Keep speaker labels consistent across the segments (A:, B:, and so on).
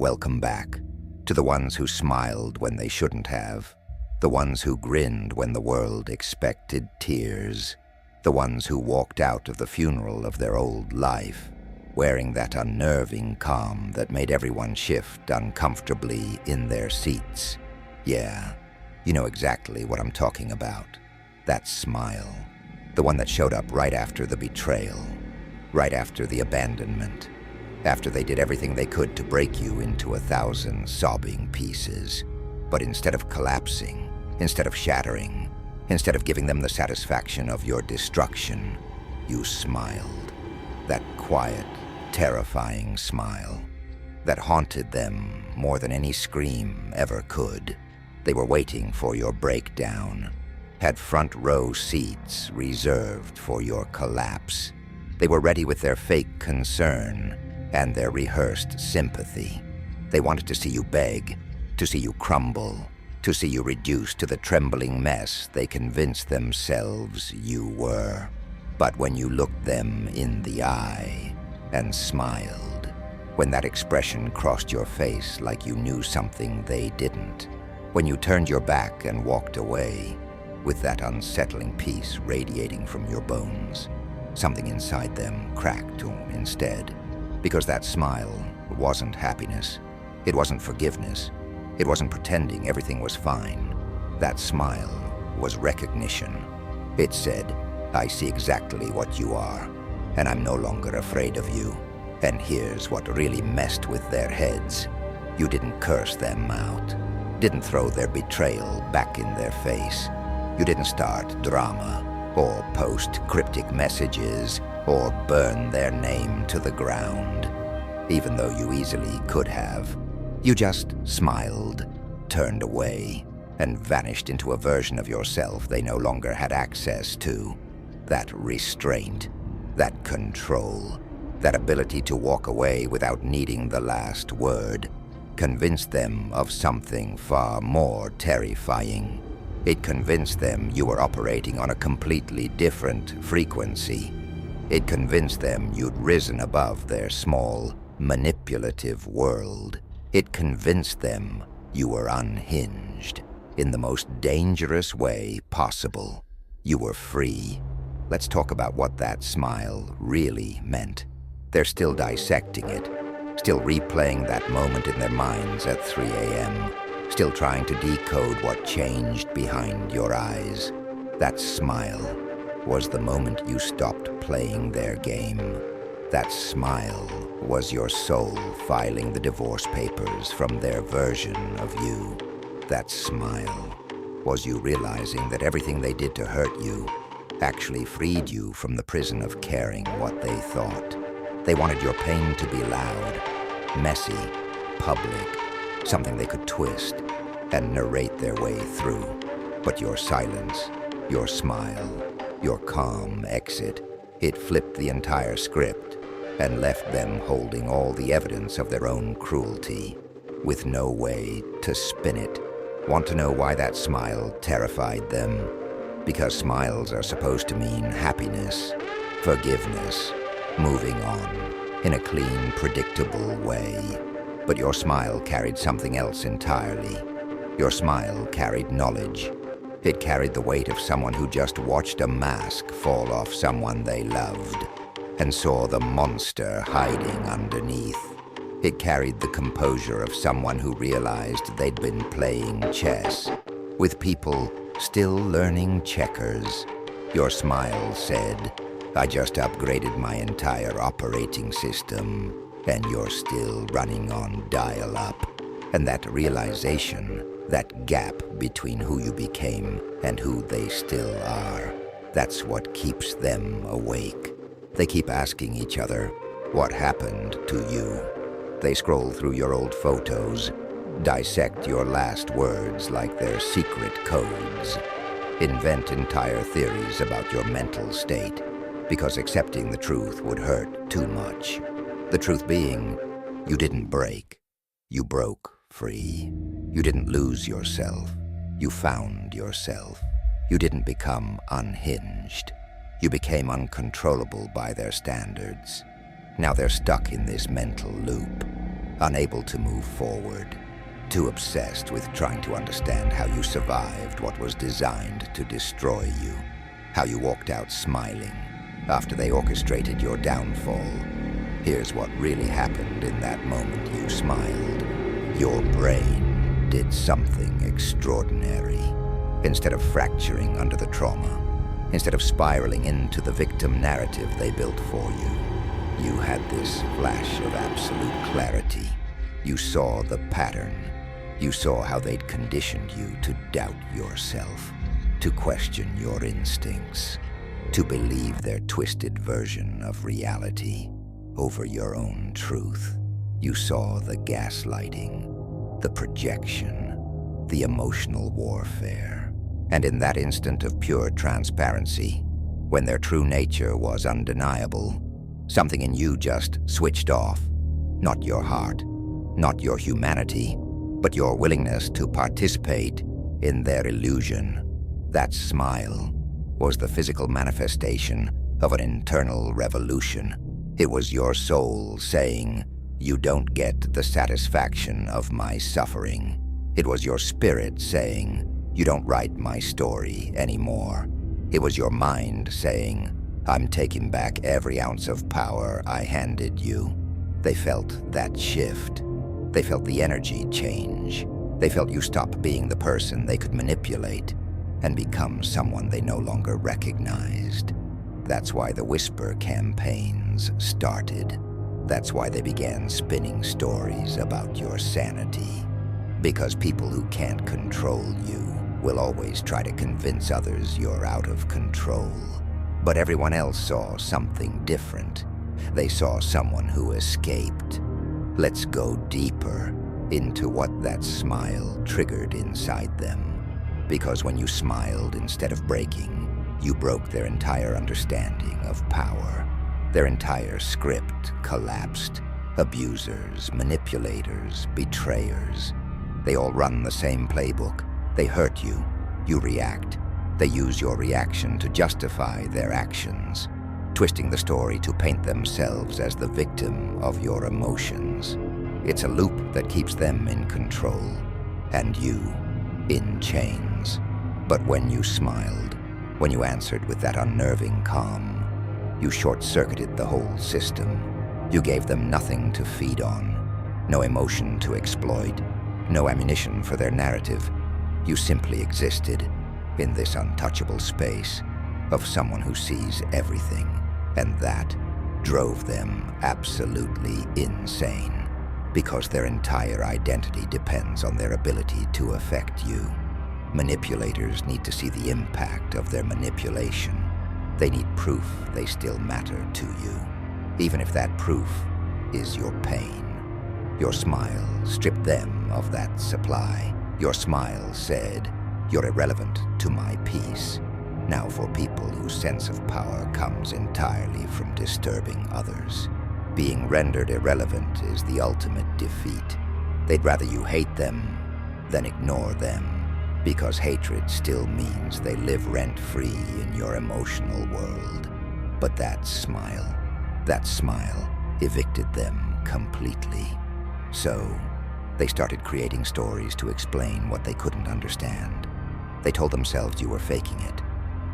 A: welcome back. To the ones who smiled when they shouldn't have. The ones who grinned when the world expected tears. The ones who walked out of the funeral of their old life, wearing that unnerving calm that made everyone shift uncomfortably in their seats. Yeah, you know exactly what I'm talking about. That smile. The one that showed up right after the betrayal, right after the abandonment, after they did everything they could to break you into 1,000 sobbing pieces. But instead of collapsing, instead of shattering, instead of giving them the satisfaction of your destruction, you smiled. That quiet, terrifying smile that haunted them more than any scream ever could. They were waiting for your breakdown, had front row seats reserved for your collapse. They were ready with their fake concern and their rehearsed sympathy. They wanted to see you beg, to see you crumble, to see you reduced to the trembling mess they convinced themselves you were. But when you looked them in the eye and smiled, when that expression crossed your face like you knew something they didn't, when you turned your back and walked away, with that unsettling peace radiating from your bones, something inside them cracked instead. Because that smile wasn't happiness. It wasn't forgiveness. It wasn't pretending everything was fine. That smile was recognition. It said, I see exactly what you are, and I'm no longer afraid of you. And here's what really messed with their heads. You didn't curse them out, didn't throw their betrayal back in their face. You didn't start drama, or post cryptic messages, or burn their name to the ground, even though you easily could have. You just smiled, turned away, and vanished into a version of yourself they no longer had access to. That restraint, that control, that ability to walk away without needing the last word, convinced them of something far more terrifying. It convinced them you were operating on a completely different frequency. It convinced them you'd risen above their small, manipulative world. It convinced them you were unhinged in the most dangerous way possible. You were free. Let's talk about what that smile really meant. They're still dissecting it, still replaying that moment in their minds at 3 a.m., still trying to decode what changed behind your eyes. That smile was the moment you stopped playing their game. That smile was your soul filing the divorce papers from their version of you. That smile was you realizing that everything they did to hurt you actually freed you from the prison of caring what they thought. They wanted your pain to be loud, messy, public, something they could twist and narrate their way through. But your silence, your smile, your calm exit, it flipped the entire script and left them holding all the evidence of their own cruelty, with no way to spin it. Want to know why that smile terrified them? Because smiles are supposed to mean happiness, forgiveness, moving on in a clean, predictable way. But your smile carried something else entirely. Your smile carried knowledge. It carried the weight of someone who just watched a mask fall off someone they loved and saw the monster hiding underneath. It carried the composure of someone who realized they'd been playing chess with people still learning checkers. Your smile said, I just upgraded my entire operating system, and you're still running on dial-up. And that realization, that gap between who you became and who they still are, that's what keeps them awake. They keep asking each other, what happened to you? They scroll through your old photos, dissect your last words like they're secret codes, invent entire theories about your mental state, because accepting the truth would hurt too much. The truth being, you didn't break. You broke free. You didn't lose yourself. You found yourself. You didn't become unhinged. You became uncontrollable by their standards. Now they're stuck in this mental loop, unable to move forward, too obsessed with trying to understand how you survived what was designed to destroy you, how you walked out smiling after they orchestrated your downfall. Here's what really happened in that moment you smiled. Your brain did something extraordinary. Instead of fracturing under the trauma, instead of spiraling into the victim narrative they built for you, you had this flash of absolute clarity. You saw the pattern. You saw how they'd conditioned you to doubt yourself, to question your instincts, to believe their twisted version of reality over your own truth. You saw the gaslighting, the projection, the emotional warfare. And in that instant of pure transparency, when their true nature was undeniable, something in you just switched off. Not your heart, not your humanity, but your willingness to participate in their illusion. That smile was the physical manifestation of an internal revolution. It was your soul saying, "You don't get the satisfaction of my suffering." It was your spirit saying, "You don't write my story anymore." It was your mind saying, "I'm taking back every ounce of power I handed you." They felt that shift. They felt the energy change. They felt you stop being the person they could manipulate and become someone they no longer recognized. That's why the Whisper campaigns started. That's why they began spinning stories about your sanity. Because people who can't control you will always try to convince others you're out of control. But everyone else saw something different. They saw someone who escaped. Let's go deeper into what that smile triggered inside them. Because when you smiled instead of breaking, you broke their entire understanding of power. Their entire script collapsed. Abusers, manipulators, betrayers. They all run the same playbook. They hurt you. You react. They use your reaction to justify their actions, twisting the story to paint themselves as the victim of your emotions. It's a loop that keeps them in control, and you in chains. But when you smiled, when you answered with that unnerving calm, you short-circuited the whole system. You gave them nothing to feed on, no emotion to exploit, no ammunition for their narrative. You simply existed in this untouchable space of someone who sees everything, and that drove them absolutely insane, because their entire identity depends on their ability to affect you. Manipulators need to see the impact of their manipulation. They need proof they still matter to you, even if that proof is your pain. Your smile stripped them of that supply. Your smile said, "You're irrelevant to my peace." Now for people whose sense of power comes entirely from disturbing others, being rendered irrelevant is the ultimate defeat. They'd rather you hate them than ignore them, because hatred still means they live rent-free in your emotional world. But that smile evicted them completely. So they started creating stories to explain what they couldn't understand. They told themselves you were faking it,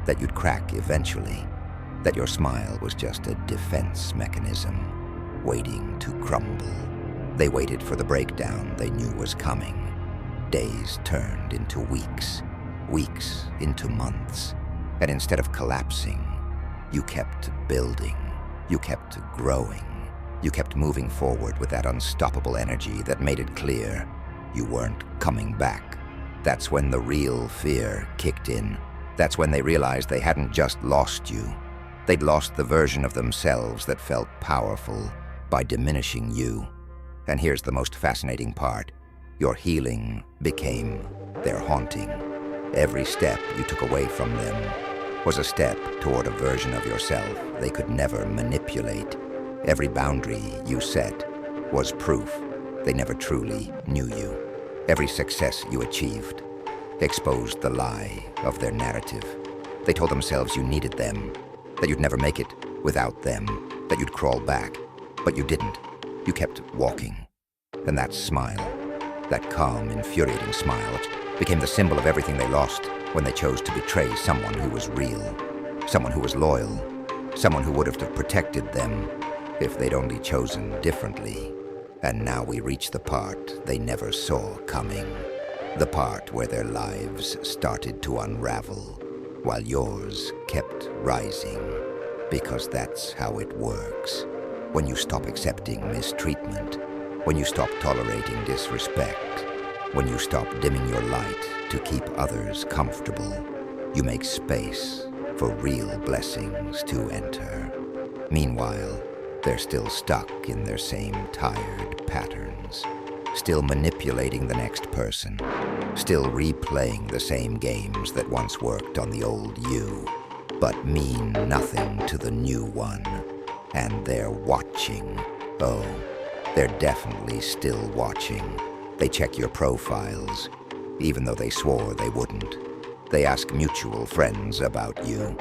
A: that you'd crack eventually, that your smile was just a defense mechanism, waiting to crumble. They waited for the breakdown they knew was coming. Days turned into weeks, weeks into months, and instead of collapsing, you kept building, you kept growing, you kept moving forward with that unstoppable energy that made it clear you weren't coming back. That's when the real fear kicked in. That's when they realized they hadn't just lost you. They'd lost the version of themselves that felt powerful by diminishing you. And here's the most fascinating part. Your healing became their haunting. Every step you took away from them was a step toward a version of yourself they could never manipulate. Every boundary you set was proof they never truly knew you. Every success you achieved exposed the lie of their narrative. They told themselves you needed them, that you'd never make it without them, that you'd crawl back, But you didn't. You kept walking. And that smile, that calm, infuriating smile, became the symbol of everything they lost when they chose to betray someone who was real, someone who was loyal, someone who would have protected them if they'd only chosen differently. And now we reach the part they never saw coming. The part where their lives started to unravel, while yours kept rising. Because that's how it works. When you stop accepting mistreatment, when you stop tolerating disrespect, when you stop dimming your light to keep others comfortable, you make space for real blessings to enter. Meanwhile, they're still stuck in their same tired patterns, still manipulating the next person, still replaying the same games that once worked on the old you, but mean nothing to the new one. And they're watching. Oh, they're definitely still watching. They check your profiles, even though they swore they wouldn't. They ask mutual friends about you,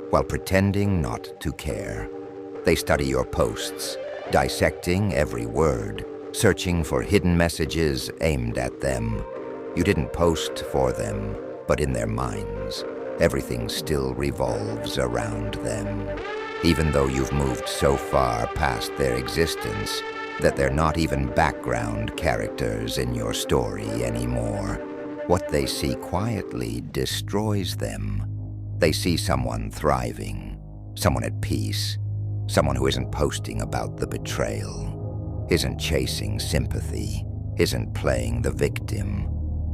A: while pretending not to care. They study your posts, dissecting every word, searching for hidden messages aimed at them. You didn't post for them, but in their minds, everything still revolves around them. Even though you've moved so far past their existence that they're not even background characters in your story anymore. What they see quietly destroys them. They see someone thriving, someone at peace, someone who isn't posting about the betrayal, isn't chasing sympathy, isn't playing the victim.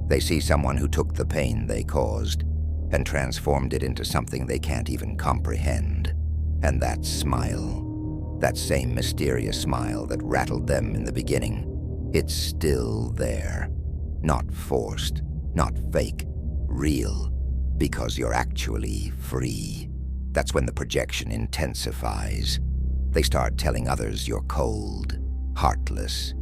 A: They see someone who took the pain they caused and transformed it into something they can't even comprehend. And that smile, that same mysterious smile that rattled them in the beginning, it's still there. Not forced, not fake, real, because you're actually free. That's when the projection intensifies. They start telling others you're cold, heartless,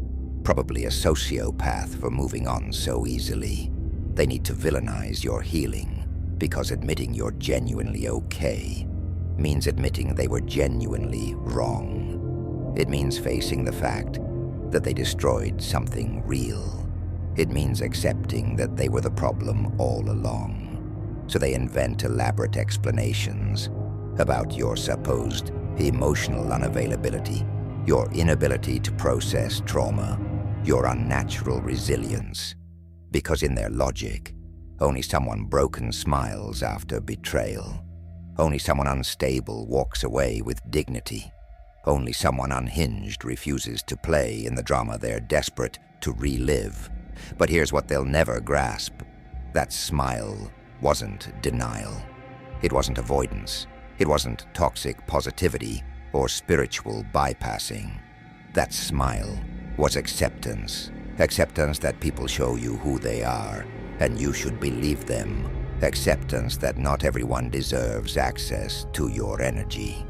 A: probably a sociopath for moving on so easily. They need to villainize your healing, because admitting you're genuinely okay means admitting they were genuinely wrong. It means facing the fact that they destroyed something real. It means accepting that they were the problem all along. So they invent elaborate explanations about your supposed emotional unavailability, your inability to process trauma, your unnatural resilience. Because in their logic, only someone broken smiles after betrayal. Only someone unstable walks away with dignity. Only someone unhinged refuses to play in the drama they're desperate to relive. But here's what they'll never grasp. That smile wasn't denial. It wasn't avoidance. It wasn't toxic positivity or spiritual bypassing. That smile was acceptance. Acceptance that people show you who they are, and you should believe them. Acceptance that not everyone deserves access to your energy.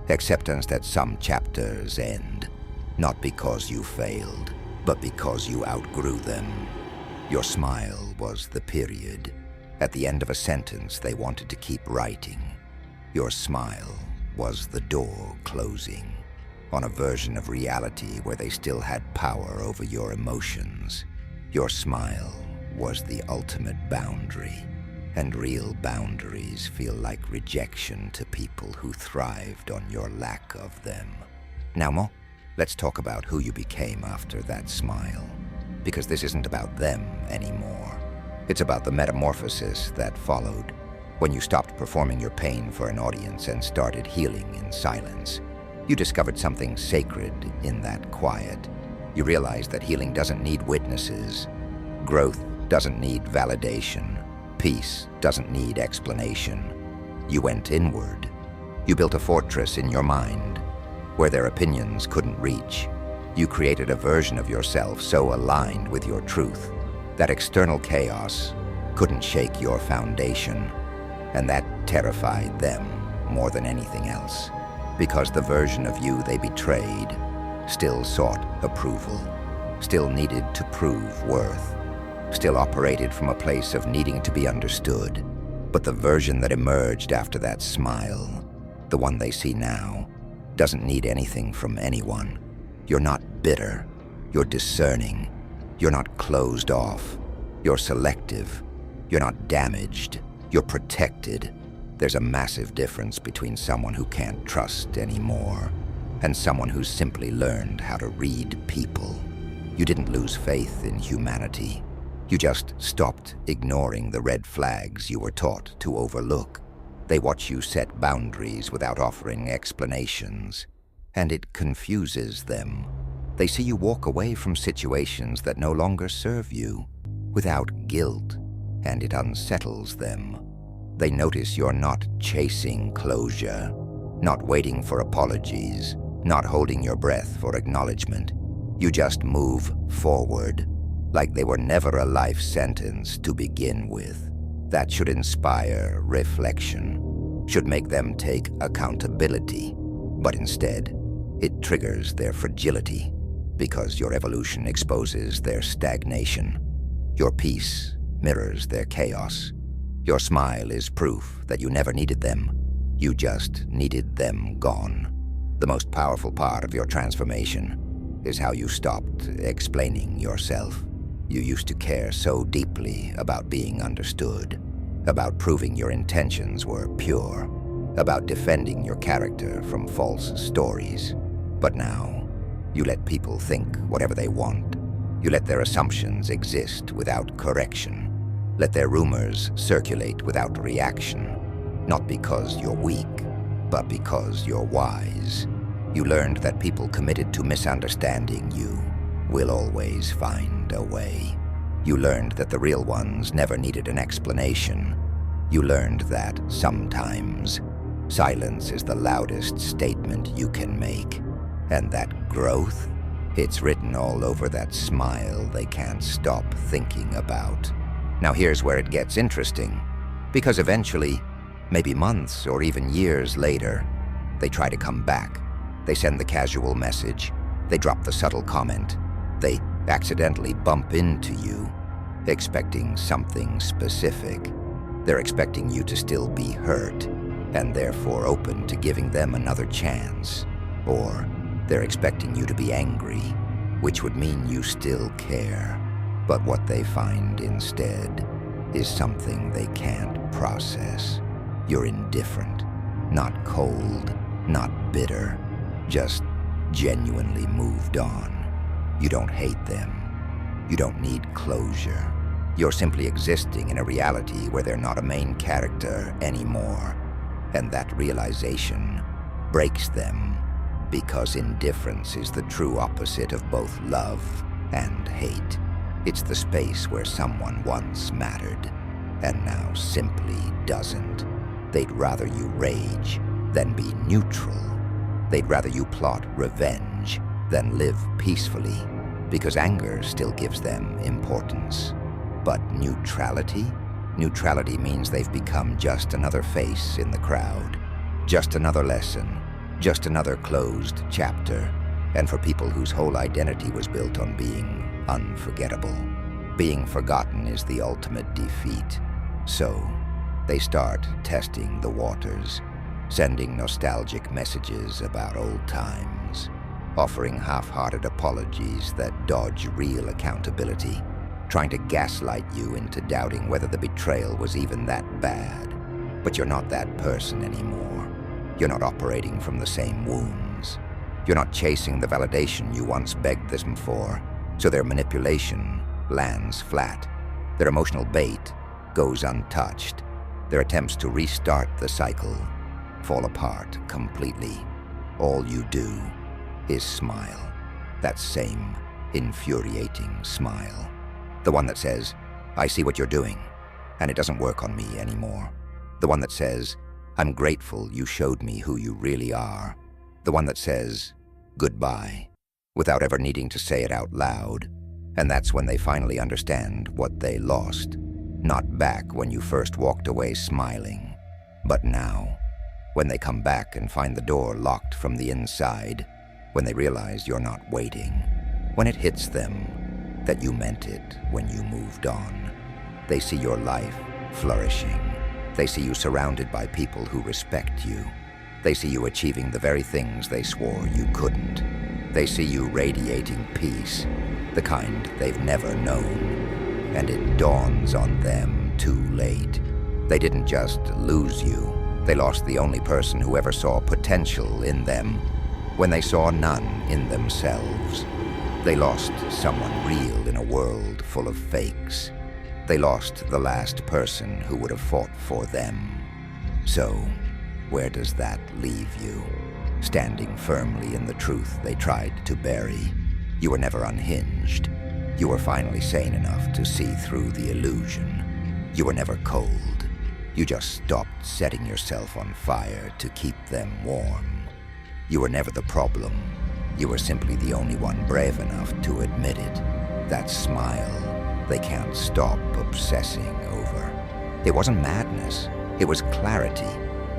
A: Acceptance that some chapters end, not because you failed, but because you outgrew them. Your smile was the period. At the end of a sentence they wanted to keep writing. Your smile was the door closing on a version of reality where they still had power over your emotions. Your smile was the ultimate boundary. And real boundaries feel like rejection to people who thrived on your lack of them. Now, Mo, let's talk about who you became after that smile. Because this isn't about them anymore. It's about the metamorphosis that followed when you stopped performing your pain for an audience and started healing in silence. You discovered something sacred in that quiet. You realized that healing doesn't need witnesses. Growth doesn't need validation. Peace doesn't need explanation. You went inward. You built a fortress in your mind where their opinions couldn't reach. You created a version of yourself so aligned with your truth that external chaos couldn't shake your foundation. And that terrified them more than anything else, because the version of you they betrayed still sought approval, still needed to prove worth, still operated from a place of needing to be understood. But the version that emerged after that smile, the one they see now, doesn't need anything from anyone. You're not bitter. You're discerning. You're not closed off. You're selective. You're not damaged. You're protected. There's a massive difference between someone who can't trust anymore and someone who's simply learned how to read people. You didn't lose faith in humanity. You just stopped ignoring the red flags you were taught to overlook. They watch you set boundaries without offering explanations, and it confuses them. They see you walk away from situations that no longer serve you without guilt, and it unsettles them. They notice you're not chasing closure, not waiting for apologies, not holding your breath for acknowledgement. You just move forward, like they were never a life sentence to begin with. That should inspire reflection, should make them take accountability, but instead, it triggers their fragility because your evolution exposes their stagnation. Your peace mirrors their chaos. Your smile is proof that you never needed them. You just needed them gone. The most powerful part of your transformation is how you stopped explaining yourself. You used to care so deeply about being understood, about proving your intentions were pure, about defending your character from false stories. But now, you let people think whatever they want. You let their assumptions exist without correction. Let their rumors circulate without reaction. Not because you're weak, but because you're wise. You learned that people committed to misunderstanding you will always find a way. You learned that the real ones never needed an explanation. You learned that sometimes silence is the loudest statement you can make, and that growth, it's written all over that smile they can't stop thinking about. Now here's where it gets interesting, because eventually, maybe months or even years later, they try to come back. They send the casual message. They drop the subtle comment. They accidentally bump into you, expecting something specific. They're expecting you to still be hurt, and therefore open to giving them another chance. Or they're expecting you to be angry, which would mean you still care. But what they find instead is something they can't process. You're indifferent, not cold, not bitter, just genuinely moved on. You don't hate them. You don't need closure. You're simply existing in a reality where they're not a main character anymore. And that realization breaks them, because indifference is the true opposite of both love and hate. It's the space where someone once mattered and now simply doesn't. They'd rather you rage than be neutral. They'd rather you plot revenge than live peacefully, because anger still gives them importance. But neutrality? Neutrality means they've become just another face in the crowd, just another lesson, just another closed chapter. And for people whose whole identity was built on being unforgettable, being forgotten is the ultimate defeat. So, they start testing the waters, sending nostalgic messages about old times, offering half-hearted apologies that dodge real accountability, trying to gaslight you into doubting whether the betrayal was even that bad. But you're not that person anymore. You're not operating from the same wounds. You're not chasing the validation you once begged them for, so their manipulation lands flat. Their emotional bait goes untouched. Their attempts to restart the cycle fall apart completely. All you do is smile. That same infuriating smile. The one that says, I see what you're doing, and it doesn't work on me anymore. The one that says, I'm grateful you showed me who you really are. The one that says, goodbye, without ever needing to say it out loud. And that's when they finally understand what they lost. Not back when you first walked away smiling, but now, when they come back and find the door locked from the inside, when they realize you're not waiting, when it hits them that you meant it when you moved on. They see your life flourishing. They see you surrounded by people who respect you. They see you achieving the very things they swore you couldn't. They see you radiating peace, the kind they've never known. And it dawns on them too late. They didn't just lose you. They lost the only person who ever saw potential in them when they saw none in themselves. They lost someone real in a world full of fakes. They lost the last person who would have fought for them. So, where does that leave you? Standing firmly in the truth they tried to bury. You were never unhinged. You were finally sane enough to see through the illusion. You were never cold. You just stopped setting yourself on fire to keep them warm. You were never the problem. You were simply the only one brave enough to admit it. That smile they can't stop obsessing over. It wasn't madness. It was clarity.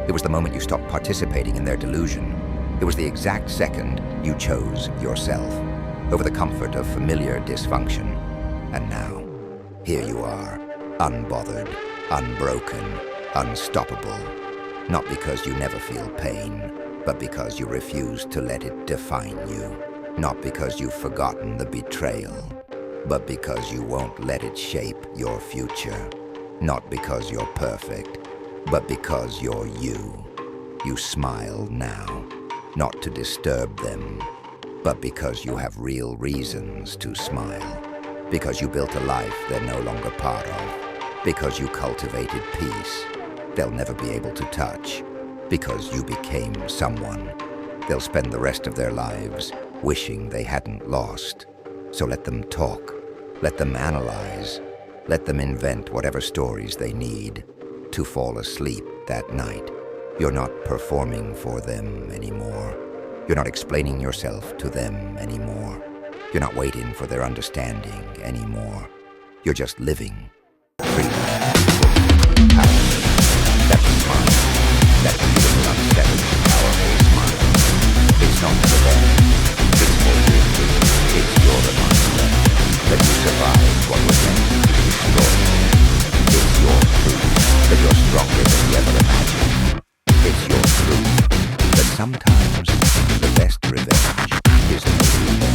A: It was the moment you stopped participating in their delusion. It was the exact second you chose yourself over the comfort of familiar dysfunction. And now, here you are, unbothered, unbroken, unstoppable. Not because you never feel pain, but because you refuse to let it define you. Not because you've forgotten the betrayal, but because you won't let it shape your future. Not because you're perfect, but because you're you. You smile now, not to disturb them, but because you have real reasons to smile. Because you built a life they're no longer part of. Because you cultivated peace they'll never be able to touch. Because you became someone they'll spend the rest of their lives wishing they hadn't lost. So let them talk, let them analyze, let them invent whatever stories they need to fall asleep that night. You're not performing for them anymore. You're not explaining yourself to them anymore. You're not waiting for their understanding anymore. You're just living freely, fully, powerfully. That's a smile. That beautiful, unsettled, powerful smile. It's not for them. It's for you. It's your reminder that you survived what was meant to be extraordinary. It's your proof that you're stronger than you ever imagined. It's your truth that sometimes the best revenge is no revenge.